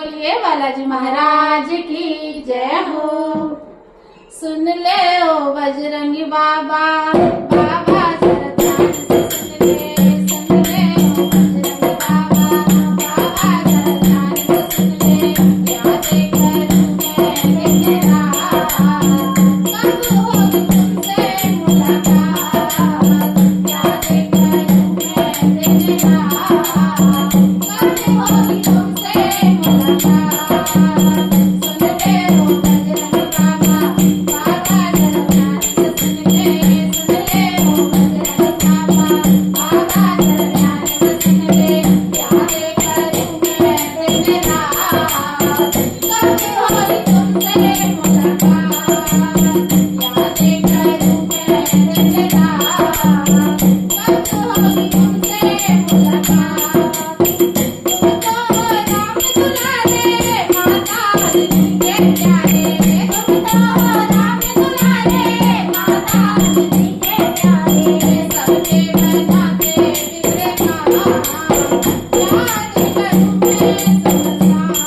बोलिए बालाजी महाराज की जय हो। सुन ले ओ बजरंगी बाबा, बाबा जरा ध्यान से सुन ले, सुन ले ओ बजरंगी बाबा, बाबा जरा ध्यान से सुन ले। यादें करूं मैं तेरा, कब होगी तुमसे मुलाकात। यादें करूं मैं तेरा, कब होगी तुमसे मुलाकात। सुन ले ओ बजरंगी बाबा, बाबा जरा ध्यान से सुन ले, सुन ले ओ बजरंगी बाबा, बाबा जरा ध्यान से सुन ले। यादें करूं मैं तेरा, कब होगी तुमसे मुलाकात। यादें करूं मैं तेरा, कब होगी तुमसे मुलाकात। तुमको राम दुलारे माता हरनी के प्यारे, तुमको राम दुलारे माता हरनी के प्यारे। सबके बनाते बिगड़े काम, याद करूं मैं सब